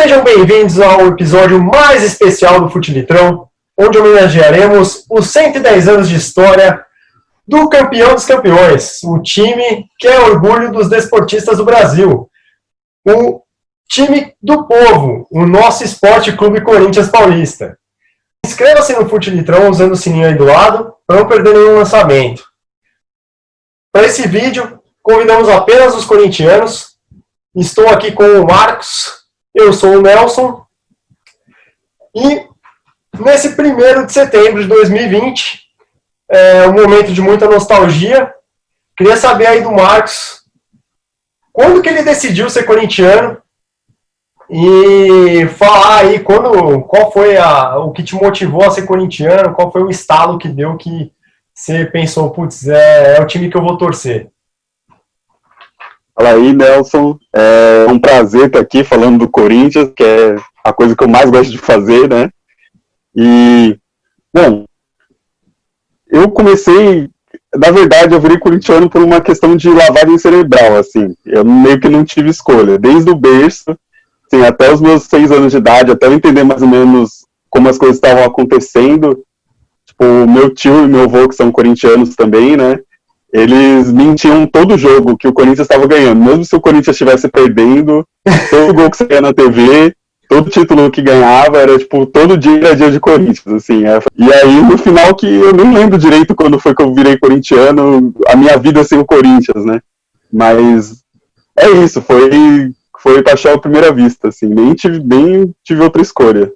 Sejam bem-vindos ao episódio mais especial do Futilitrão, onde homenagearemos os 110 anos de história do campeão dos campeões, o time que é orgulho dos desportistas do Brasil, o time do povo, o nosso Esporte Clube Corinthians Paulista. Inscreva-se no Futilitrão usando o sininho aí do lado, para não perder nenhum lançamento. Para esse vídeo, convidamos apenas os corintianos. Estou aqui com o Marcos, eu sou o Nelson, e nesse 1º de setembro de 2020, é um momento de muita nostalgia. Queria saber aí do Marcos, quando que ele decidiu ser corintiano, e falar aí qual foi o que te motivou a ser corintiano, qual foi o estalo que deu que você pensou, putz, é o time que eu vou torcer. Fala aí, Nelson. É um prazer estar aqui falando do Corinthians, que é a coisa que eu mais gosto de fazer, né? E, bom, eu comecei, na verdade, eu virei corintiano por uma questão de lavagem cerebral, assim. Eu meio que não tive escolha. Desde o berço, assim, até os meus 6 anos de idade, até eu entender mais ou menos como as coisas estavam acontecendo. Tipo, meu tio e meu avô, que são corintianos também, né? Eles mentiam todo jogo que o Corinthians estava ganhando. Mesmo se o Corinthians estivesse perdendo, todo gol que saía na TV, todo título que ganhava, era tipo, todo dia era dia de Corinthians, assim. E aí, no final, que eu nem lembro direito quando foi que eu virei corintiano, a minha vida sem o Corinthians, né? Mas é isso, foi paixão à primeira vista, assim. Nem tive outra escolha.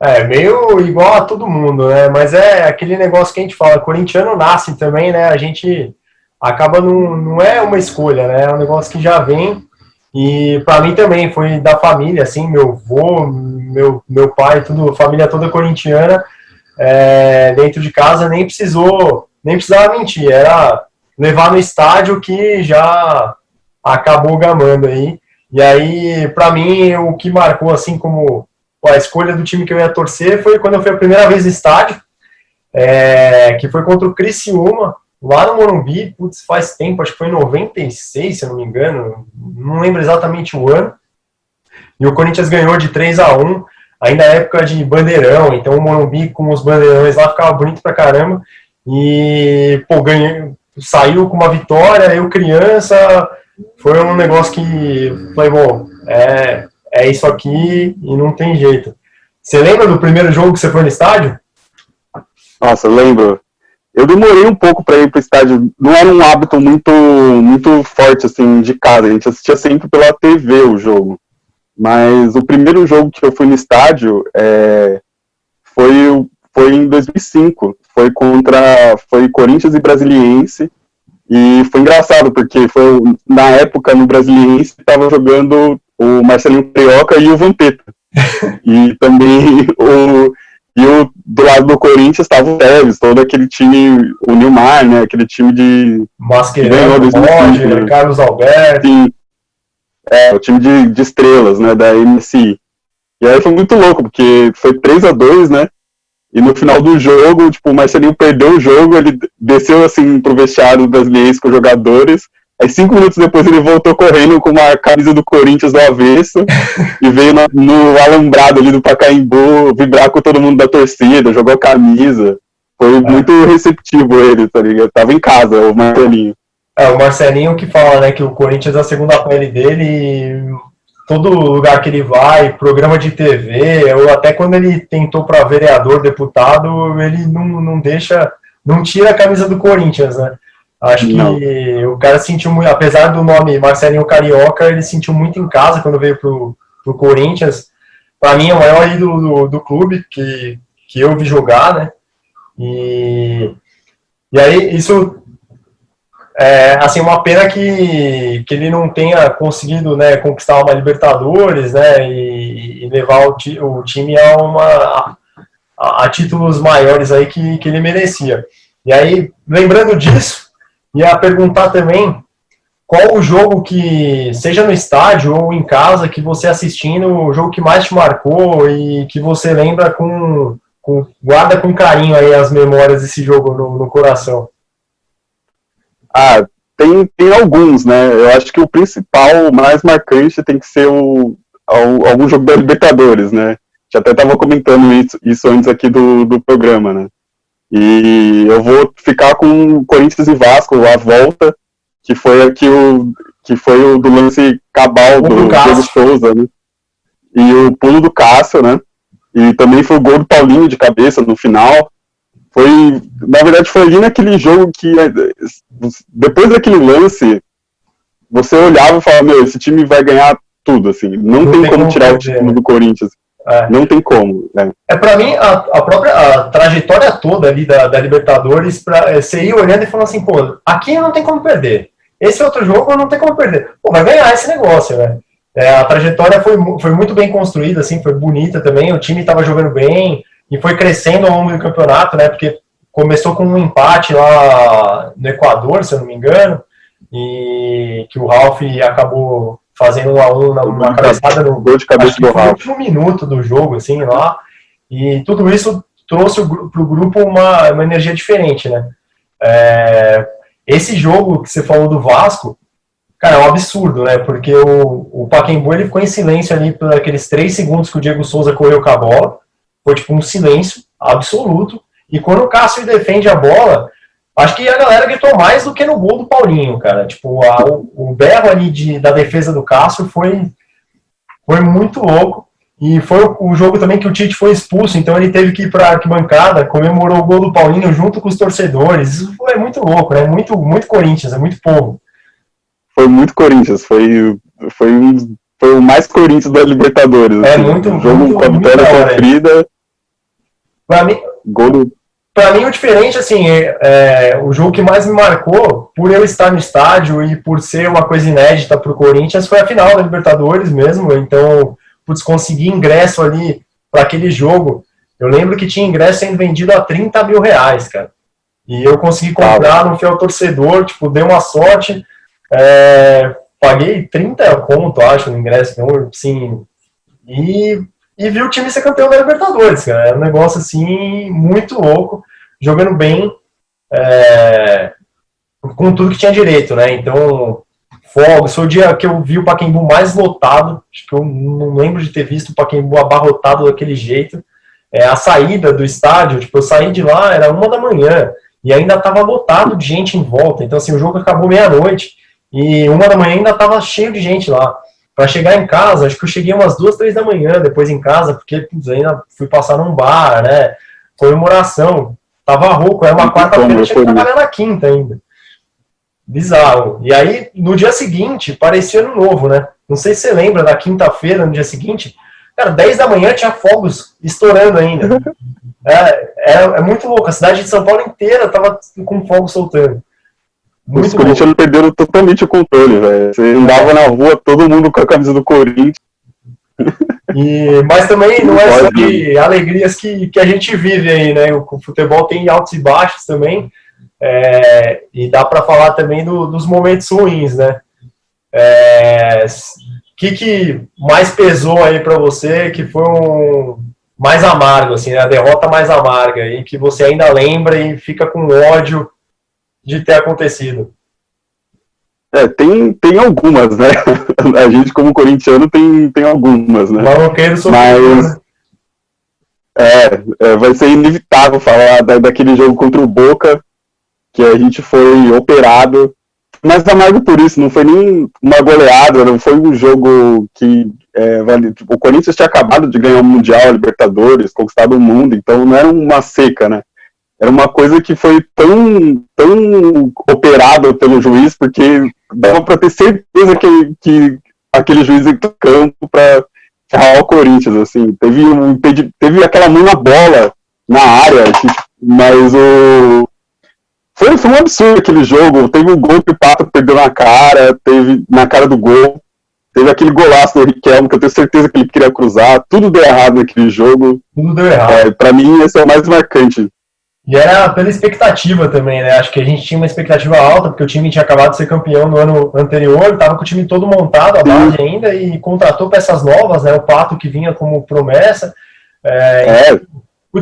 É, meio igual a todo mundo, né? Mas é aquele negócio que a gente fala, corintiano nasce também, né? A gente acaba, não é uma escolha, né? É um negócio que já vem. E para mim também foi da família, assim, meu avô, meu pai, tudo, família toda corintiana. Dentro de casa nem precisava mentir, era levar no estádio que já acabou gamando aí. E aí, para mim, o que marcou, assim, como a escolha do time que eu ia torcer foi quando eu fui a primeira vez no estádio, que foi contra o Criciúma, lá no Morumbi. Putz, faz tempo, acho que foi em 96, se eu não me engano, não lembro exatamente o ano, e o Corinthians ganhou de 3-1, ainda na época de bandeirão, então o Morumbi com os bandeirões lá ficava bonito pra caramba, e pô, saiu com uma vitória, eu criança, foi um negócio que falei, bom, é isso aqui e não tem jeito. Você lembra do primeiro jogo que você foi no estádio? Nossa, lembro. Eu demorei um pouco para ir pro estádio. Não era um hábito muito forte, assim, de casa. A gente assistia sempre pela TV o jogo. Mas o primeiro jogo que eu fui no estádio foi em 2005. Foi Corinthians e Brasiliense. E foi engraçado, porque foi na época no Brasiliense estava jogando o Marcelinho Carioca e o Vampeta. E também do lado do Corinthians estava o Tevez, todo aquele time, o Nilmar, né? Aquele time de Mascherano, Roger, Carlos Alberto. Sim, o time de estrelas, né? Da MSI. E aí foi muito louco, porque foi 3-2, né? E no final do jogo, tipo, o Marcelinho perdeu o jogo, ele desceu assim pro vestiário brasileiro com os jogadores. Aí 5 minutos depois ele voltou correndo com uma camisa do Corinthians do avesso e veio no alambrado ali do Pacaembu vibrar com todo mundo da torcida, jogou a camisa. Foi muito receptivo ele, tá ligado? Tava em casa, o Marcelinho. O Marcelinho que fala, né, que o Corinthians é a segunda pele dele e todo lugar que ele vai, programa de TV, ou até quando ele tentou para vereador, deputado, ele não tira a camisa do Corinthians, né? Acho que o cara sentiu muito, apesar do nome Marcelinho Carioca, ele sentiu muito em casa quando veio pro Corinthians. Para mim é o maior ídolo do clube que eu vi jogar, né? E aí isso assim, uma pena que ele não tenha conseguido, né, conquistar uma Libertadores, né, e levar o time a títulos maiores aí que ele merecia. E aí, lembrando disso, ia perguntar também qual o jogo que, seja no estádio ou em casa, que você assistindo, o jogo que mais te marcou e que você lembra guarda com carinho aí as memórias desse jogo no coração. Tem alguns, né? Eu acho que o principal, o mais marcante, tem que ser algum jogo da Libertadores, né? A gente até estava comentando isso antes aqui do programa, né? E eu vou ficar com Corinthians e Vasco, a volta, que foi o do lance cabal do Diego Souza, né? E o pulo do Cássio, né? E também foi o gol do Paulinho de cabeça no final. Na verdade, foi ali naquele jogo que, depois daquele lance, você olhava e falava, meu, esse time vai ganhar tudo, assim. Não tem como tirar o título do Corinthians. Não tem como. Pra mim, a própria trajetória toda ali da Libertadores, você ir olhando e falando assim, pô, aqui não tem como perder. Esse outro jogo não tem como perder. Pô, vai ganhar esse negócio, né? A trajetória foi muito bem construída, assim, foi bonita também, o time estava jogando bem e foi crescendo ao longo do campeonato, né, porque começou com um empate lá no Equador, se eu não me engano, e que o Ralf acabou fazendo 1-1 numa cabeçada no gol de cabeça do Ralf. Último minuto do jogo, assim, lá, e tudo isso trouxe para o grupo uma energia diferente, né. Esse jogo que você falou do Vasco, cara, é um absurdo, né? Porque o Pacaembu ele ficou em silêncio ali por aqueles 3 segundos que o Diego Souza correu com a bola. Foi tipo um silêncio absoluto. E quando o Cássio defende a bola, acho que a galera gritou mais do que no gol do Paulinho, cara. Tipo, o berro ali da defesa do Cássio foi muito louco. E foi o jogo também que o Tite foi expulso, então ele teve que ir para a arquibancada, comemorou o gol do Paulinho junto com os torcedores. Isso foi muito louco, né? Muito, muito Corinthians, é muito povo. Foi muito Corinthians, foi o mais Corinthians da Libertadores. Assim, muito, jogo muito, com a vitória sofrida. Pra mim, o diferente, assim, o jogo que mais me marcou, por eu estar no estádio e por ser uma coisa inédita pro Corinthians, foi a final da Libertadores mesmo. Então, putz, conseguir ingresso ali para aquele jogo. Eu lembro que tinha ingresso sendo vendido a R$30 mil, cara. E eu consegui comprar no fiel torcedor, tipo, dei uma sorte. Paguei 30 conto, acho, no ingresso, assim, e vi o time ser campeão da Libertadores, cara. Era um negócio, assim, muito louco, jogando bem, com tudo que tinha direito, né? Então, fogos, foi o dia que eu vi o Pacaembu mais lotado, acho que eu não lembro de ter visto o Pacaembu abarrotado daquele jeito. A saída do estádio, tipo, eu saí de lá, era 1 da manhã, e ainda estava lotado de gente em volta. Então, assim, o jogo acabou meia-noite, e 1 da manhã ainda estava cheio de gente lá. Para chegar em casa, acho que eu cheguei umas 2, 3 da manhã depois em casa, porque putz, ainda fui passar num bar, né? Comemoração. Tava rouco, era uma quarta-feira, eu tinha que trabalhar na quinta ainda. Bizarro. E aí, no dia seguinte, parecia ano novo, né? Não sei se você lembra, da quinta-feira, no dia seguinte, cara, 10 da manhã tinha fogos estourando ainda. É muito louco. A cidade de São Paulo inteira tava com fogo soltando. Os corintianos perderam totalmente o controle, velho. Você andava na rua, todo mundo com a camisa do Corinthians. Mas também não é só de alegrias que a gente vive aí, né? O futebol tem altos e baixos também. E dá para falar também dos momentos ruins, né? O que mais pesou aí para você, que foi mais amargo, assim, né? A derrota mais amarga aí, que você ainda lembra e fica com ódio de ter acontecido? Tem algumas, né? A gente, como corintiano, tem algumas, né? Mas vai ser inevitável falar daquele jogo contra o Boca, que a gente foi operado. Mas amargo por isso, não foi nem uma goleada, não foi um jogo que o Corinthians tinha acabado de ganhar o Mundial, a Libertadores, conquistado o mundo, então não era uma seca, né? Era uma coisa que foi tão operada pelo juiz, porque dava para ter certeza que aquele juiz entrou no campo para ferrar o Corinthians, assim. Teve aquela mão na bola, na área, mas foi um absurdo aquele jogo. Teve um gol que o Pato perdeu na cara do gol. Teve aquele golaço do Riquelme, que eu tenho certeza que ele queria cruzar. Tudo deu errado naquele jogo. Tudo deu errado. Para mim, esse é o mais marcante. E era pela expectativa também, né? Acho que a gente tinha uma expectativa alta, porque o time tinha acabado de ser campeão no ano anterior, estava com o time todo montado, a base ainda, e contratou peças novas, né? O Pato que vinha como promessa.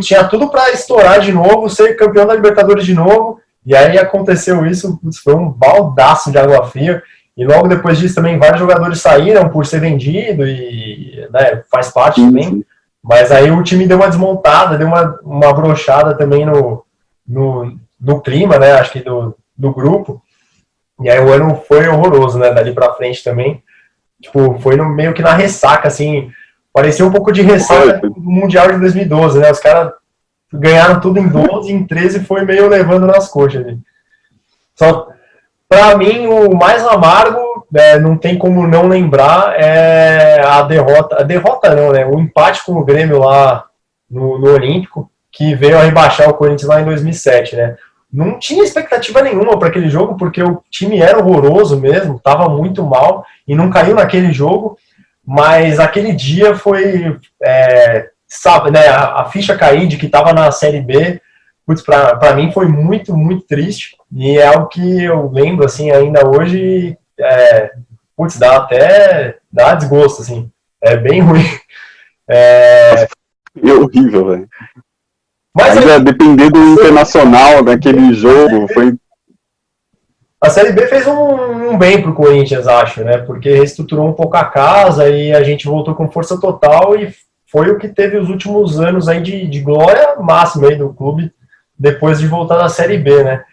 Tinha tudo para estourar de novo, ser campeão da Libertadores de novo, e aí aconteceu isso, foi um baldaço de água fria, e logo depois disso também vários jogadores saíram por ser vendido, e né, faz parte também, mas aí o time deu uma desmontada, deu uma brochada também no clima, né, acho que do grupo, e aí o ano foi horroroso, né, dali pra frente também, tipo, foi meio que na ressaca, assim, parecia um pouco de ressaca do Mundial de 2012, né, os caras ganharam tudo em 12, em 13 foi meio levando nas coxas ali. Só, pra mim, o mais amargo, não tem como não lembrar, é a derrota não, né, o empate com o Grêmio lá no Olímpico, que veio a rebaixar o Corinthians lá em 2007, né. Não tinha expectativa nenhuma para aquele jogo, porque o time era horroroso mesmo, estava muito mal, e não caiu naquele jogo, mas aquele dia foi, sabe, né, a ficha cair de que estava na Série B, putz, para mim foi muito, muito triste, e é algo que eu lembro, assim, ainda hoje, putz, dá desgosto, assim, é bem ruim. É horrível, velho. Mas ainda depender do Internacional naquele jogo, foi... A Série B fez um bem pro Corinthians, acho, né? Porque reestruturou um pouco a casa e a gente voltou com força total e foi o que teve os últimos anos aí de glória máxima aí do clube depois de voltar da Série B, né?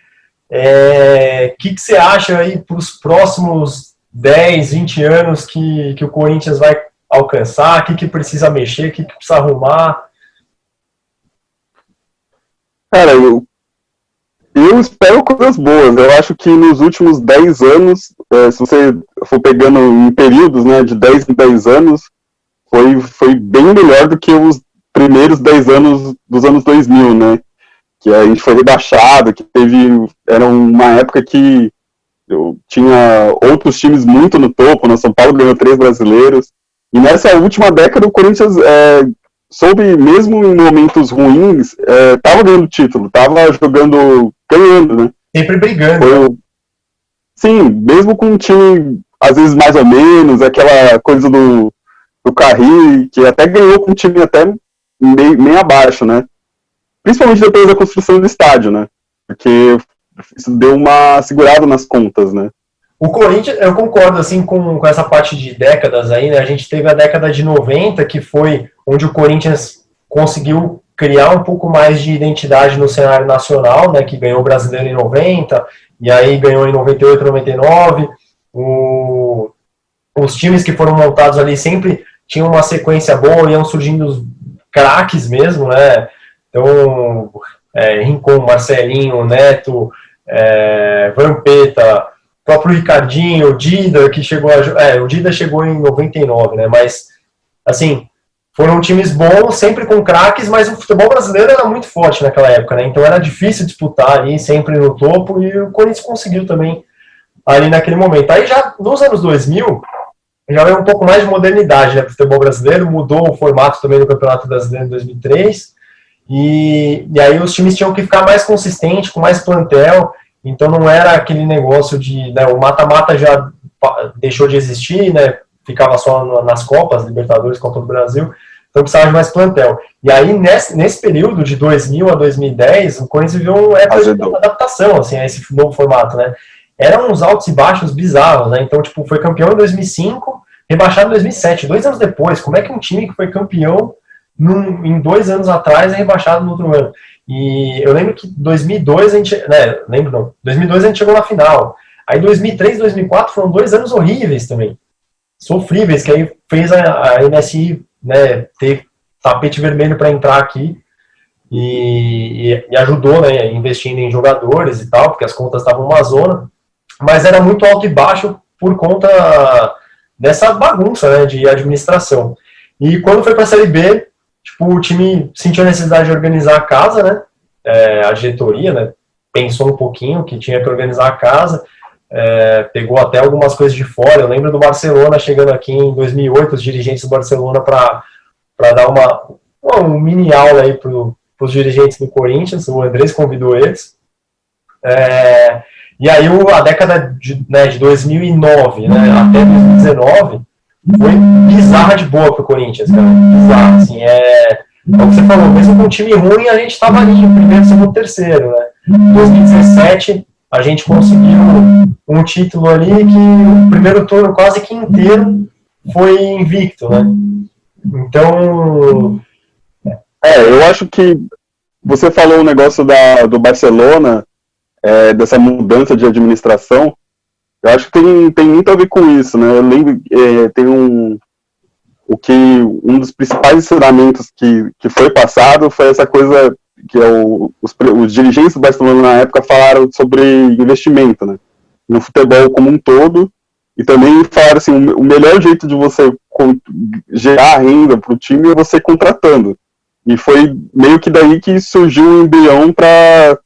Que você acha aí para os próximos 10, 20 anos que o Corinthians vai alcançar? O que precisa mexer? O que precisa arrumar? Cara, eu espero coisas boas. Eu acho que nos últimos 10 anos, se você for pegando em períodos, né, de 10 em 10 anos, foi bem melhor do que os primeiros 10 anos dos anos 2000, né? Que a gente foi rebaixado, era uma época que eu tinha outros times muito no topo, né? São Paulo ganhou 3 brasileiros, e nessa última década o Corinthians soube, mesmo em momentos ruins, tava ganhando título, tava ganhando, né? Sempre brigando. Sim, mesmo com um time, às vezes mais ou menos, aquela coisa do Carri, que até ganhou com um time até meio abaixo, né? Principalmente depois da construção do estádio, né? Porque isso deu uma segurada nas contas, né? O Corinthians, eu concordo assim com essa parte de décadas aí, né? A gente teve a década de 90, que foi onde o Corinthians conseguiu criar um pouco mais de identidade no cenário nacional, né? Que ganhou o Brasileiro em 90, e aí ganhou em 98, 99. Os times que foram montados ali sempre tinham uma sequência boa, iam surgindo os craques mesmo, né? Então, Rincon, Marcelinho, Neto, Vampeta, próprio Ricardinho, o Dida, que chegou o Dida chegou em 99, né? Mas, assim, foram times bons, sempre com craques, mas o futebol brasileiro era muito forte naquela época, né? Então era difícil disputar ali, sempre no topo, e o Corinthians conseguiu também ali naquele momento. Aí já nos anos 2000, já veio um pouco mais de modernidade, né, para o futebol brasileiro, mudou o formato também do Campeonato Brasileiro em 2003, e aí os times tinham que ficar mais consistentes, com mais plantel, então não era aquele negócio de, né, o mata-mata já deixou de existir, né, ficava só nas Copas, Libertadores, Copa do Brasil, então precisava de mais plantel. E aí, nesse período de 2000 a 2010, o Corinthians viveu uma época de adaptação, assim, a esse novo formato, né. Eram uns altos e baixos bizarros, né, então, tipo, foi campeão em 2005, rebaixado em 2007, 2 anos depois. Como é que um time que foi campeão em 2 anos atrás é rebaixado no outro ano? E eu lembro que 2002 a gente, 2002 a gente chegou na final. Aí 2003, 2004 foram 2 anos horríveis também, sofríveis, que aí fez a MSI, né, ter tapete vermelho para entrar aqui e ajudou, né, investindo em jogadores e tal, porque as contas estavam uma zona, mas era muito alto e baixo por conta dessa bagunça, né, de administração. E quando foi para a Série B, tipo, o time sentiu a necessidade de organizar a casa, né, a diretoria, né, pensou um pouquinho que tinha que organizar a casa, pegou até algumas coisas de fora. Eu lembro do Barcelona chegando aqui em 2008, os dirigentes do Barcelona para dar um mini aula aí para os dirigentes do Corinthians. O Andrés convidou eles. E aí a década de 2009, né, até 2019 foi bizarra de boa pro Corinthians, cara. Bizarra, assim, é o que você falou, mesmo com um time ruim, a gente tava ali em primeiro, segundo, terceiro, né. Em 2017, a gente conseguiu um título ali que o primeiro turno quase que inteiro foi invicto, né. Então, Eu acho que você falou o negócio do Barcelona, dessa mudança de administração. Eu acho que tem muito a ver com isso, né? Eu lembro, tem um dos principais ensinamentos que foi passado foi essa coisa que os dirigentes do Barcelona na época falaram sobre investimento, né? No futebol como um todo, e também falaram assim, o melhor jeito de você gerar renda para o time é você contratando. E foi meio que daí que surgiu o embrião para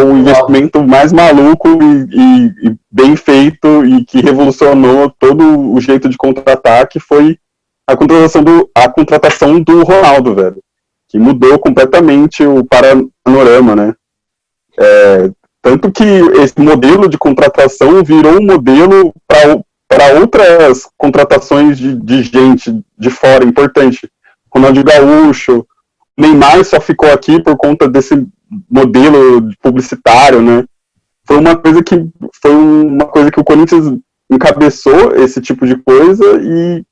o investimento mais maluco e bem feito e que revolucionou todo o jeito de contratar, que foi a contratação do Ronaldo, velho. Que mudou completamente o panorama, né? Tanto que esse modelo de contratação virou um modelo para outras contratações de gente de fora importante. Ronaldinho Gaúcho, Neymar só ficou aqui por conta desse modelo publicitário, né? Foi uma coisa que o Corinthians encabeçou, esse tipo de coisa, e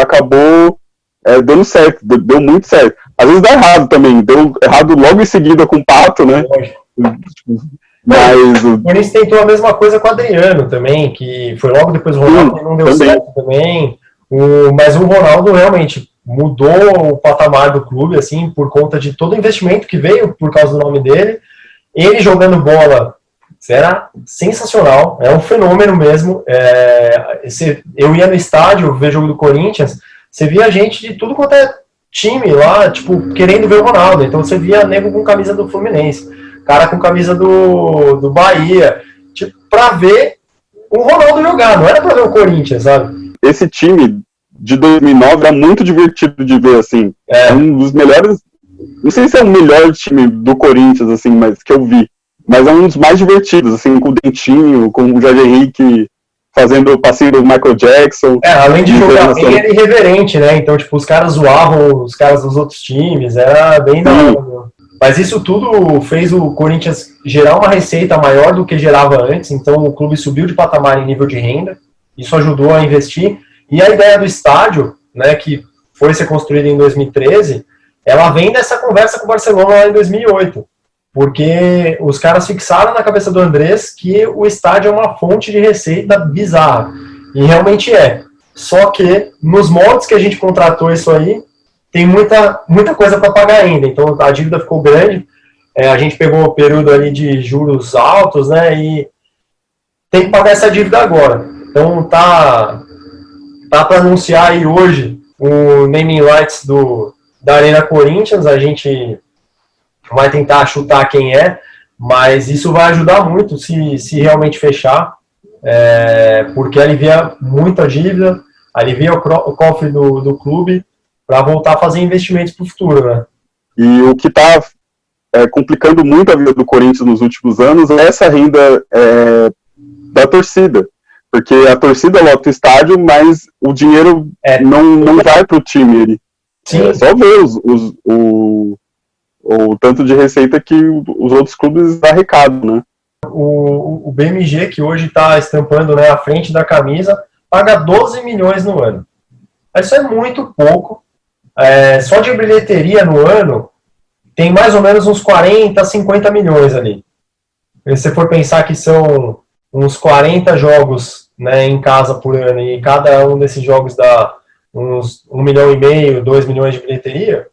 acabou dando certo, deu muito certo. Às vezes dá errado também, deu errado logo em seguida com o Pato, né? Mas o Corinthians tentou a mesma coisa com o Adriano também, que foi logo depois do Ronaldo, não deu certo também. Mas o Ronaldo realmente mudou o patamar do clube, assim, por conta de todo o investimento que veio por causa do nome dele. Ele jogando bola era sensacional, é um fenômeno mesmo. Eu ia no estádio ver jogo do Corinthians, você via gente de tudo quanto é time lá, tipo, querendo ver o Ronaldo. Então você via nego com camisa do Fluminense, cara com camisa do Bahia, tipo, pra ver o Ronaldo jogar, não era pra ver o Corinthians, sabe? Esse time de 2009 era muito divertido de ver, assim. É um dos melhores, não sei se é o melhor time do Corinthians, assim, mas que eu vi. Mas é um dos mais divertidos, assim, com o Dentinho, com o Jorge Henrique fazendo o passinho do Michael Jackson. Além de jogar bem, era irreverente, né? Então, tipo, os caras zoavam os caras dos outros times, era bem da hora. Mas isso tudo fez o Corinthians gerar uma receita maior do que gerava antes, então o clube subiu de patamar em nível de renda, isso ajudou a investir. E a ideia do estádio, né, que foi ser construída em 2013, ela vem dessa conversa com o Barcelona lá em 2008. Porque os caras fixaram na cabeça do Andrés que o estádio é uma fonte de receita bizarra. E realmente é. Só que nos moldes que a gente contratou isso aí, tem muita coisa para pagar ainda. Então a dívida ficou grande. A gente pegou o período ali de juros altos, né? E tem que pagar essa dívida agora. Então tá para anunciar aí hoje o naming rights da Arena Corinthians. A gente vai tentar chutar quem é, mas isso vai ajudar muito se realmente fechar, porque alivia muita dívida, alivia o cofre do clube para voltar a fazer investimentos para o futuro, né? E o que está complicando muito a vida do Corinthians nos últimos anos é essa renda da torcida, porque a torcida lota o estádio, mas o dinheiro não vai para o time. É só ver o tanto de receita que os outros clubes arrecadam, né? O BMG, que hoje está estampando, né, a frente da camisa, paga 12 milhões no ano. Isso é muito pouco. Só de bilheteria no ano, tem mais ou menos uns 40, 50 milhões ali. Se você for pensar que são uns 40 jogos, né, em casa por ano, e cada um desses jogos dá uns 1,5 milhão, 2 milhões de bilheteria,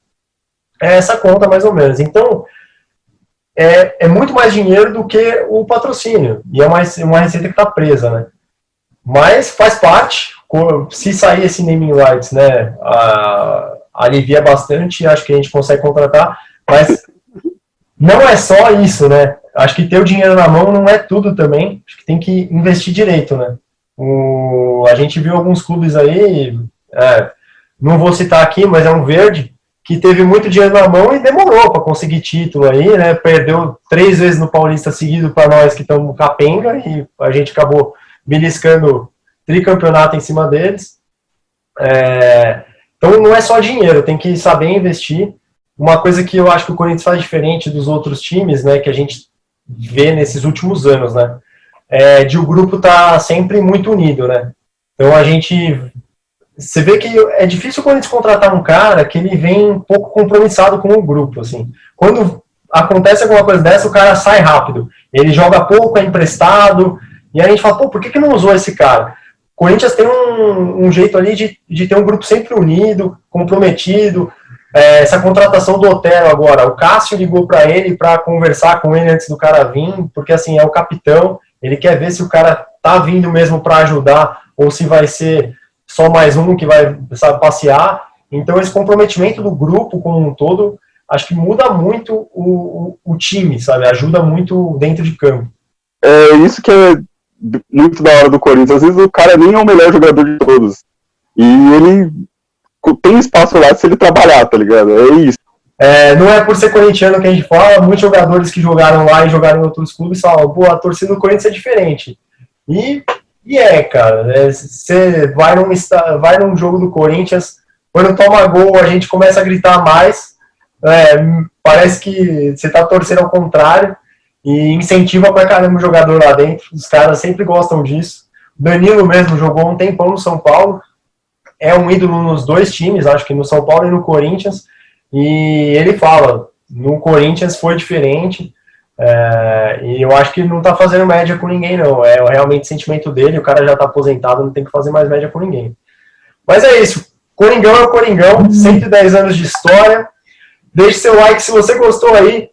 essa conta mais ou menos. Então, é muito mais dinheiro do que o patrocínio, e é uma receita que está presa, né? Mas faz parte, se sair esse naming rights, né, alivia bastante, acho que a gente consegue contratar, mas não é só isso, né? Acho que ter o dinheiro na mão não é tudo também, acho que tem que investir direito, né? A gente viu alguns clubes aí, não vou citar aqui, mas é um verde, que teve muito dinheiro na mão e demorou para conseguir título aí, né? Perdeu 3 vezes no Paulista seguido para nós que estamos capenga e a gente acabou beliscando tricampeonato em cima deles. Então não é só dinheiro, tem que saber investir. Uma coisa que eu acho que o Corinthians faz diferente dos outros times, né, que a gente vê nesses últimos anos, né, de o grupo tá sempre muito unido, né. Então a gente você vê que é difícil quando a gente contratar um cara que ele vem um pouco compromissado com o grupo, assim. Quando acontece alguma coisa dessa, o cara sai rápido. Ele joga pouco, é emprestado, e aí a gente fala, pô, por que não usou esse cara? O Corinthians tem um jeito ali de ter um grupo sempre unido, comprometido. Essa contratação do Otero agora, o Cássio ligou para ele para conversar com ele antes do cara vir, porque assim, é o capitão, ele quer ver se o cara tá vindo mesmo para ajudar ou se vai ser só mais um que vai, sabe, passear. Então esse comprometimento do grupo como um todo, acho que muda muito o time, sabe? Ajuda muito dentro de campo. É isso que é muito da hora do Corinthians. Às vezes o cara nem é o melhor jogador de todos. E ele tem espaço lá se ele trabalhar, tá ligado? É isso. Não é por ser corintiano que a gente fala, muitos jogadores que jogaram lá e jogaram em outros clubes falam, pô, a torcida do Corinthians é diferente. E cara, você vai num jogo do Corinthians, quando toma gol a gente começa a gritar mais, parece que você tá torcendo ao contrário, e incentiva pra caramba o jogador lá dentro, os caras sempre gostam disso. Danilo mesmo jogou um tempão no São Paulo, é um ídolo nos dois times, acho que no São Paulo e no Corinthians, e ele fala, no Corinthians foi diferente, e eu acho que não tá fazendo média com ninguém não, é realmente o sentimento dele, o cara já tá aposentado, não tem que fazer mais média com ninguém. Mas é isso, Coringão é o Coringão, 110 anos de história, deixe seu like se você gostou aí,